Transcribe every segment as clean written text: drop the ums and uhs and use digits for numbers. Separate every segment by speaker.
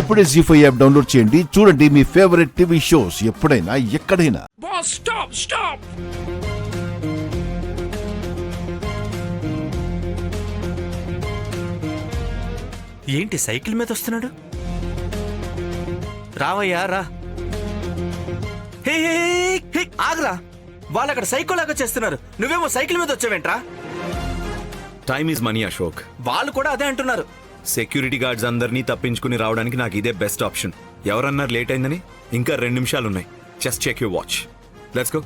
Speaker 1: ఇప్పుడే జీ5 app download చేయండి. చూడండి మీ ఫేవరెట్ టీవీ షోస్ ఎప్పుడైనా ఎక్కడైనా.
Speaker 2: Stop! ఏంటి సైకిల్ మీద వస్తున్నాడు? రావయ్యా రా. హే ఆగరా, వాళ్ళు అక్కడ సైకిల్ లాగా చేస్తున్నారు, నువ్వేమో సైకిల్ మీద వచ్చావేంట్రా?
Speaker 3: Time is money Ashok.
Speaker 2: వాళ్ళు కూడా అదే అంటున్నారు.
Speaker 3: సెక్యూరిటీ గార్డ్స్ అందరినీ తప్పించుకుని రావడానికి నాకు ఇదే బెస్ట్ ఆప్షన్. ఎవరన్నారు లేట్ అయిందని? ఇంకా 2 నిమిషాలు ఉన్నాయి. Just check your watch. Let's go.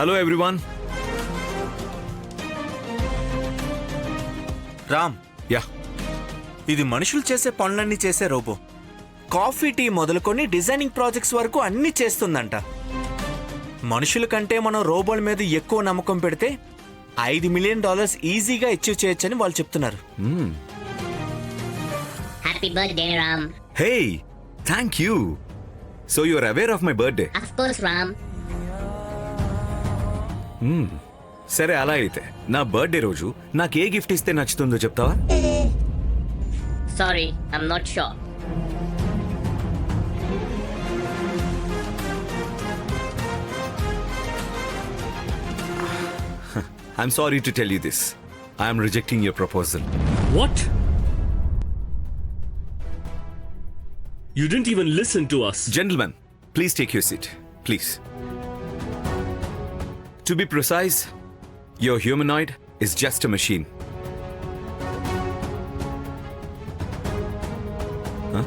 Speaker 3: Hello everyone.
Speaker 2: Ram,
Speaker 3: yeah,
Speaker 2: ఇది మనుషులు చేసే పనులన్నీ చేసే రోబో. కాఫీ టీ మొదలుకొని డిజైనింగ్ ప్రాజెక్ట్స్ వరకు అన్ని చేస్తుందంట. మనుషుల కంటే మనం రోబోల మీద ఎక్కువ నమ్మకం పెడితే $5 మిలియన్ ఈజీగా అచీవ్ చేయొచ్చని వాళ్ళు చెప్తున్నారు.
Speaker 4: Happy birthday, Ram.
Speaker 3: Hey, thank you. So you're aware of my birthday?
Speaker 4: Of course, Ram.
Speaker 3: సరే, అలా అయితే నా బర్త్డే రోజు నాకు ఏ గిఫ్ట్ ఇస్తే నచ్చుతుందో చెప్తావా?
Speaker 4: Sorry, I'm not sure.
Speaker 3: I'm sorry to tell you this. I am rejecting your proposal.
Speaker 5: What? You didn't even listen to us.
Speaker 3: Gentlemen, please take your seat. Please. To be precise, your humanoid is just a machine. Huh?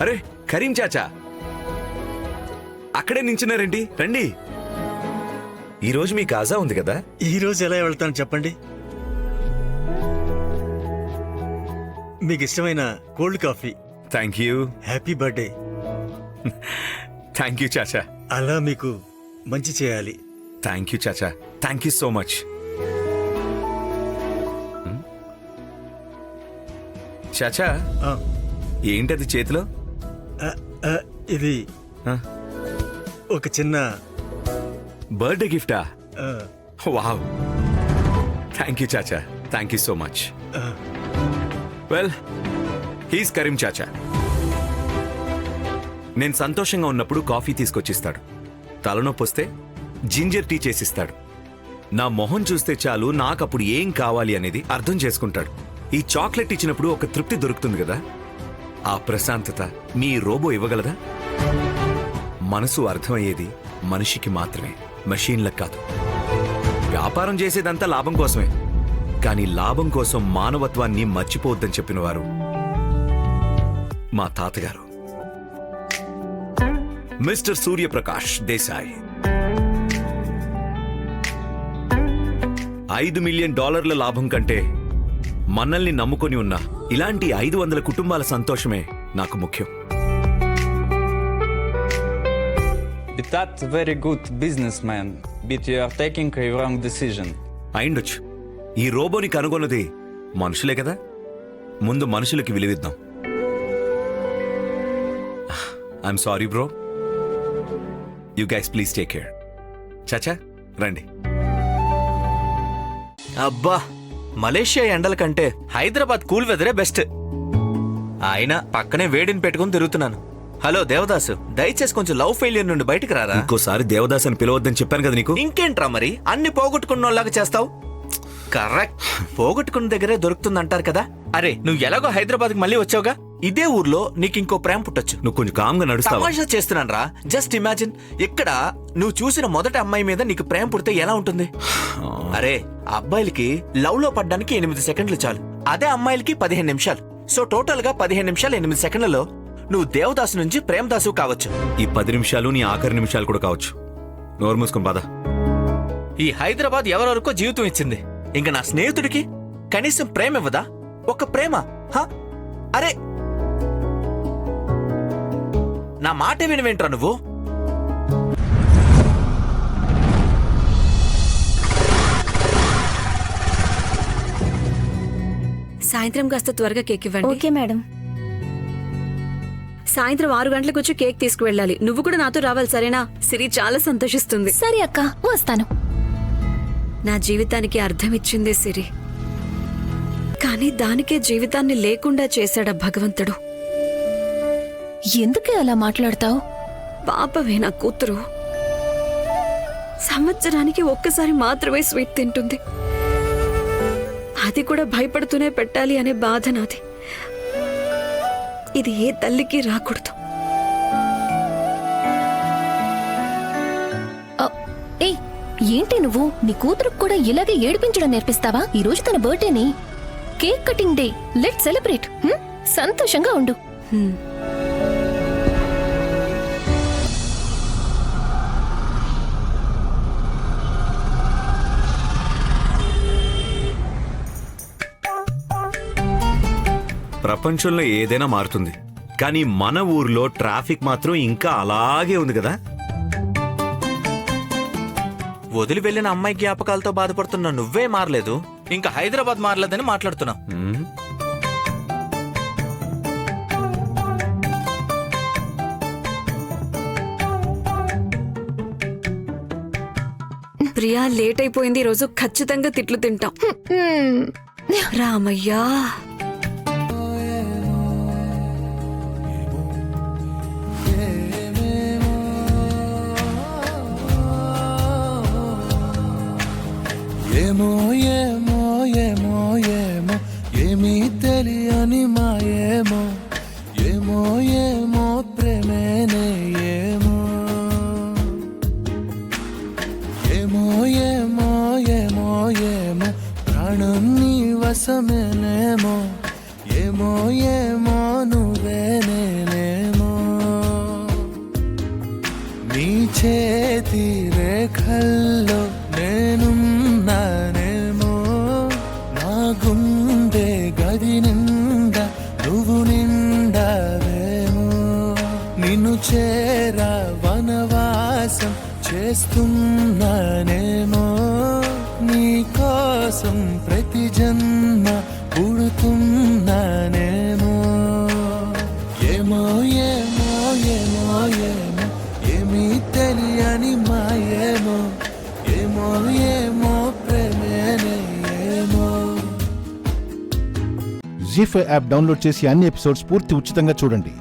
Speaker 3: అరే కరీం చాచా, అక్కడే నించున్నారేంటి? రండి. ఈరోజు మీ కాజా ఉంది కదా?
Speaker 6: ఈ రోజు ఎలా వెళ్తాను చెప్పండి. మీకు ఇష్టమైన cold coffee.
Speaker 3: Thank you.
Speaker 6: Happy birthday.
Speaker 3: Thank you చాచా.
Speaker 6: అలా మీకు మంచి చేయాలి.
Speaker 3: థ్యాంక్ యూ చాచా. Thank you so much. చాచా,
Speaker 6: ఆ,
Speaker 3: ఏంటది చేతిలో?
Speaker 6: ఆ, ఆ, ఇది
Speaker 3: Huh?
Speaker 6: ఒక చిన్న
Speaker 3: బర్త్డే గిఫ్టా?
Speaker 6: ఆ,
Speaker 3: వావ్, థ్యాంక్ యూ చాచా. Thank you so much.
Speaker 6: ఆ,
Speaker 3: వెల్, హీస్ కరీం చాచా. నేను సంతోషంగా ఉన్నప్పుడు కాఫీ తీసుకొచ్చిస్తాడు. తలనొప్పి వస్తే జింజర్ టీ చేసిస్తాడు. నా మొహం చూస్తే చాలు నాకప్పుడు ఏం కావాలి అనేది అర్థం చేసుకుంటాడు. ఈ చాక్లెట్ ఇచ్చినప్పుడు ఒక తృప్తి దొరుకుతుంది కదా, ఆ ప్రశాంతత మీ రోబో ఇవ్వగలదా? మనసు అర్థమయ్యేది మనిషికి మాత్రమే, మెషీన్లకు కాదు. వ్యాపారం చేసేదంతా లాభం కోసమే, కానీ లాభం కోసం మానవత్వాన్ని మర్చిపోవద్దని చెప్పిన వారు మా తాతగారు, మిస్టర్ సూర్యప్రకాష్ దేశాయ్. $5 మిలియన్ లాభం కంటే మనల్ని నమ్ముకొని ఉన్న ఇలాంటి 500 కుటుంబాల సంతోషమే నాకు ముఖ్యం.
Speaker 7: That's very good businessman, but you are taking a wrong decision.
Speaker 3: అయిండొచ్చు. ఈ రోబోని కనుగొన్నది మనుషులే కదా, ముందు మనుషులకి విలువిద్దాం. I'm sorry bro. You guys please take care. చాచా రండి.
Speaker 2: అబ్బా, మలేషియా ఎండల కంటే హైదరాబాద్ కూల్ వెదరే బెస్ట్. ఆయన పక్కనే వేడిని పెట్టుకుని తిరుగుతున్నాను. హలో దేవదాసు, దయచేసి కొంచెం లవ్ ఫెయిలియర్ నుండి బయటకు రారా.
Speaker 3: ఇంకోసారి దేవదాస్ అని పిలవద్దని చెప్పాను కదా నీకు.
Speaker 2: ఇంకేంట్రా మరి, అన్ని పోగొట్టుకున్నోళ్ళగా చేస్తావు. కరెక్ట్, పోగొట్టుకున్న దగ్గరే దొరుకుతుందంటారు కదా. అరే, నువ్వు ఎలాగో హైదరాబాద్ కి మళ్ళీ వచ్చావుగా, ఇదే ఊర్లో నీకు ఇంకో ప్రేమ పుట్టొచ్చు.
Speaker 3: నువ్వు కొంచెం కామ్గా నడుస్తావా?
Speaker 2: తమాషా చేస్తున్నాను రా. జస్ట్ ఇమాజిన్, ఇక్కడ నువ్వు చూసిన మొదటి అమ్మాయి మీద నీకు ప్రేమ పుడితే ఎలా ఉంటుంది? అరే, అబ్బాయిలకి లవ్ లో పడ్డానికి 8 సెకండ్లు చాలు, అదే అమ్మాయిలకి 15 నిమిషాలు. సో టోటల్ గా 15 నిమిషాలు 8 సెకండ్లలో నువ్వు దేవదాసు నుంచి ప్రేమదాసు కావచ్చు.
Speaker 3: ఈ 10 నిమిషాలు నీ ఆఖరి నిమిషాలు కూడా కావచ్చు. నోరు మూసుకొని బాధ.
Speaker 2: ఈ హైదరాబాద్ ఎవరెవరికో జీవితం ఇచ్చింది, ఇంకా నా స్నేహితుడికి కనీసం ప్రేమ ఇవ్వదా? ఒక ప్రేమ? అరే, నా మాట వినవేంట్రా నువ్వు?
Speaker 8: సాయంత్రం కాస్త త్వరగా కేక్ ఇవ్వండి.
Speaker 9: Okay madam.
Speaker 8: సాయంత్రం 6 గంటలకు వచ్చి కేక్ తీసుకువెళ్ళాలి. నువ్వు కూడా నాతో రావాలి, సరేనా? సిరి చాలా సంతోషిస్తుంది.
Speaker 9: సరే అక్క, వస్తాను.
Speaker 8: నా జీవితానికి అర్థం ఇచ్చిందే సిరి. కానీ దానికే జీవితాన్ని లేకుండా చేశాడా భగవంతుడు.
Speaker 9: ఎందుకే అలా మాట్లాడతావు?
Speaker 8: పాపమే నా కూతురు. సంవత్సరానికి ఒక్కసారి మాత్రమే స్వీట్ తింటుంది. అది కూడా భయపడుతూనే పెట్టాలి అనే బాధ నాది. ఇది ఏ తల్లికి రాకూడదు.
Speaker 9: ఏయ్, ఏంటి నువ్వు నీ కూతురుకు కూడా ఇలాగే ఏడిపించడం నేర్పిస్తావా? ఈ రోజు తన బర్త్డేని, cake cutting day, let celebrate. సంతోషంగా ఉండు.
Speaker 3: ప్రపంచంలో ఏదైనా మారుతుంది, కానీ మన ఊర్లో ట్రాఫిక్ మాత్రం ఇంకా అలాగే ఉంది కదా.
Speaker 2: వదిలి వెళ్ళిన అమ్మాయి జ్ఞాపకాలతో బాధపడుతున్నా నువ్వే మారలేదు, ఇంకా హైదరాబాద్ మారలేదని మాట్లాడుతున్నావు.
Speaker 3: మ్మ్.
Speaker 8: ప్రియా లేట్ అయిపోయింది. ఈ రోజు ఖచ్చితంగా తిట్లు తింటాం. రామయ్యా,
Speaker 10: ఏమో ఏమో ఏమో ఏమో ఏమీ తెలియని మాయేమో, ఏమో ఏమో ప్రేమేనే ఏమో, ఏమో ఏమో ఏమో ఏమో ప్రాణం నీ వశమేనేమో, ఏమో ఏమో నువ్వే నేనేమో, నీ చేతి రేఖల్లో నేనున్నానేమో, నా గుండె గది నిండా నువ్వు నిండావేమో, నిన్ను చేరా వనవాసం చేస్తున్నానేమో, నీ కోసం ప్రతి జన్మ పుడుతున్నానేమో, ఏమో ఏమో ఏమో ఏమో ఏమీ తెలియని మాయేమో, ఏమో ఏమో ప్రేమేనే ఏమో.
Speaker 1: జీ5 యాప్ డౌన్లోడ్ చేసి అన్ని ఎపిసోడ్స్ పూర్తి ఉచితంగా చూడండి.